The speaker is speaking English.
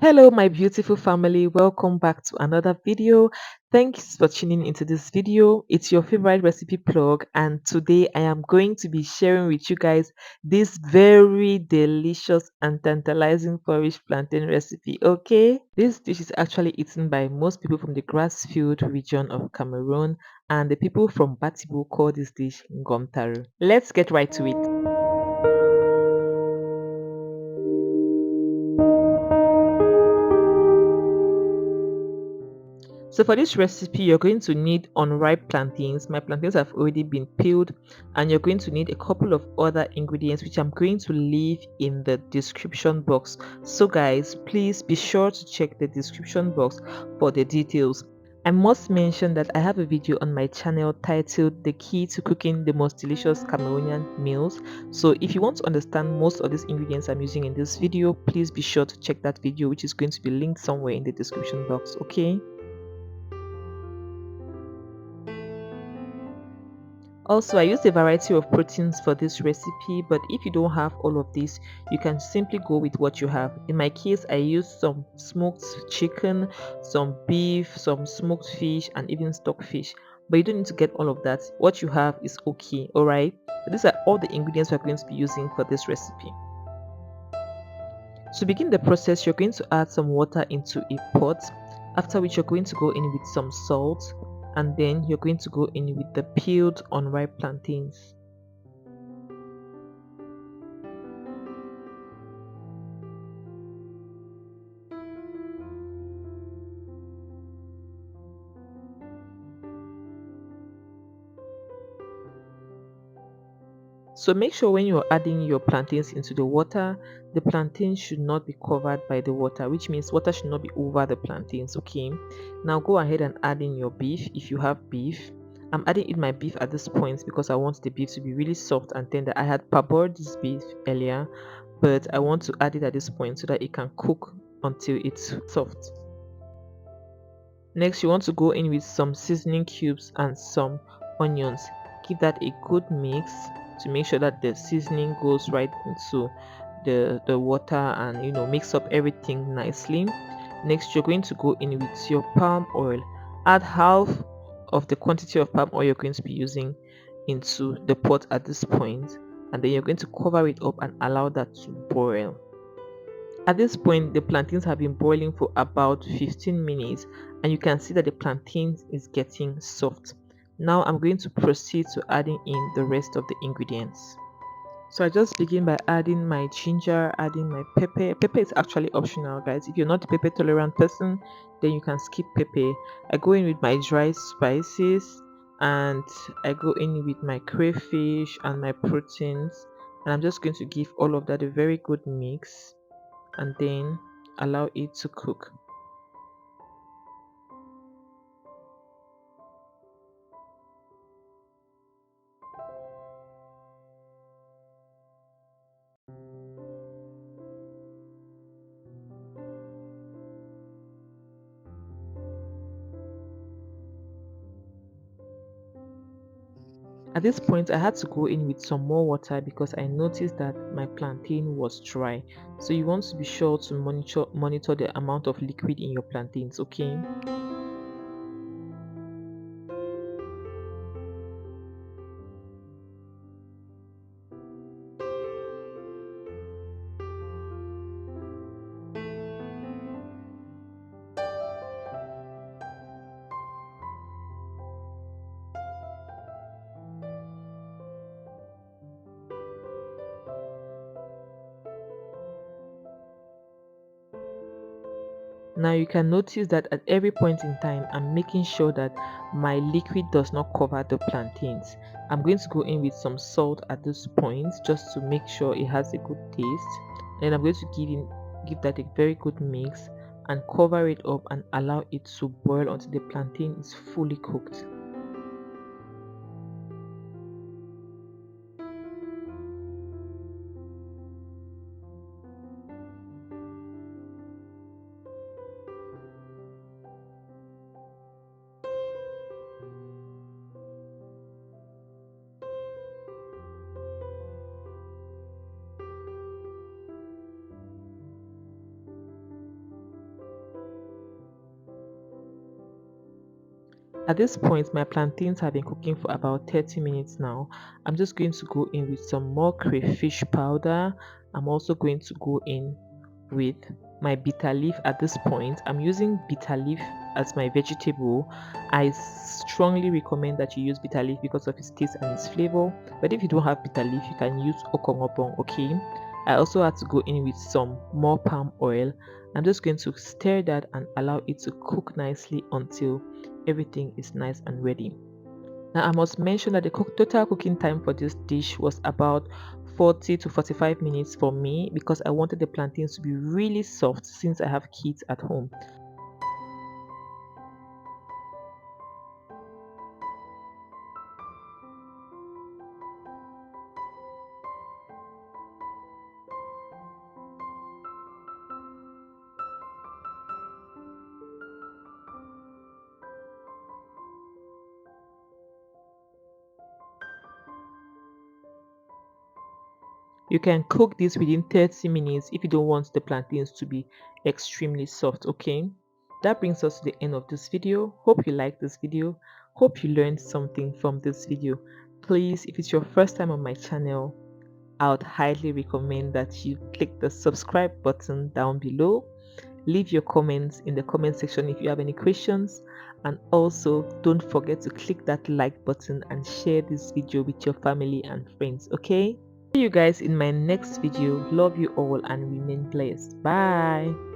Hello, my beautiful family. Welcome back to another video. Thanks for tuning into this video. It's your favorite recipe plug, and today I am going to be sharing with you guys this very delicious and tantalizing porridge plantain recipe. Okay, this dish is actually eaten by most people from the grass-field region of Cameroon, and the people from Batibu call this dish ngomtaru. Let's get right to it. So for this recipe, you're going to need unripe plantains. My plantains have already been peeled, and you're going to need a couple of other ingredients which I'm going to leave in the description box. So guys, please be sure to check the description box for the details. I must mention that I have a video on my channel titled The Key to Cooking the Most Delicious Cameroonian Meals. So if you want to understand most of these ingredients I'm using in this video, please be sure to check that video, which is going to be linked somewhere in the description box. Okay. Also, I used a variety of proteins for this recipe, but if you don't have all of this, you can simply go with what you have. In my case, I used some smoked chicken, some beef, some smoked fish, and even stockfish. But you don't need to get all of that. What you have is okay, alright? So these are all the ingredients we're going to be using for this recipe. To begin the process, you're going to add some water into a pot, after which you're going to go in with some salt, and then you're going to go in with the peeled unripe plantains. So make sure when you're adding your plantains into the water, the plantains should not be covered by the water, which means water should not be over the plantains. Okay, now go ahead and add in your beef if you have beef. I'm adding in my beef at this point because I want the beef to be really soft and tender. I had parboiled this beef earlier, but I want to add it at this point so that it can cook until it's soft. Next, you want to go in with some seasoning cubes and some onions. Give that a good mix to make sure that the seasoning goes right into the water and mix up everything nicely. Next, you're going to go in with your palm oil. Add half of the quantity of palm oil you're going to be using into the pot at this point, and then you're going to cover it up and allow that to boil. At this point, the plantains have been boiling for about 15 minutes, and you can see that the plantains is getting soft. Now I'm going to proceed to adding in the rest of the ingredients. So I just begin by adding my ginger, adding my pepper. Pepper is actually optional, guys. If you're not a pepper tolerant person, then you can skip pepper. I go in with my dry spices, and I go in with my crayfish and my proteins, and I'm just going to give all of that a very good mix and then allow it to cook. At this point, I had to go in with some more water because I noticed that my plantain was dry. So you want to be sure to monitor the amount of liquid in your plantains, okay? Now you can notice that at every point in time, I'm making sure that my liquid does not cover the plantains. I'm going to go in with some salt at this point just to make sure it has a good taste. And I'm going to give that a very good mix and cover it up and allow it to boil until the plantain is fully cooked. At this point, my plantains have been cooking for about 30 minutes now. I'm just going to go in with some more crayfish powder. I'm also going to go in with my bitter leaf. At this point, I'm using bitter leaf as my vegetable. I strongly recommend that you use bitter leaf because of its taste and its flavor. But if you don't have bitter leaf, you can use okongopong, okay? I also had to go in with some more palm oil. I'm just going to stir that and allow it to cook nicely until everything is nice and ready. Now, I must mention that the total cooking time for this dish was about 40 to 45 minutes for me because I wanted the plantains to be really soft since I have kids at home. You can cook this within 30 minutes if you don't want the plantains to be extremely soft, okay? That brings us to the end of this video. Hope you liked this video. Hope you learned something from this video. Please, if it's your first time on my channel, I would highly recommend that you click the subscribe button down below. Leave your comments in the comment section if you have any questions, and also don't forget to click that like button and share this video with your family and friends, okay? See you guys in my next video. Love you all and remain blessed. Bye.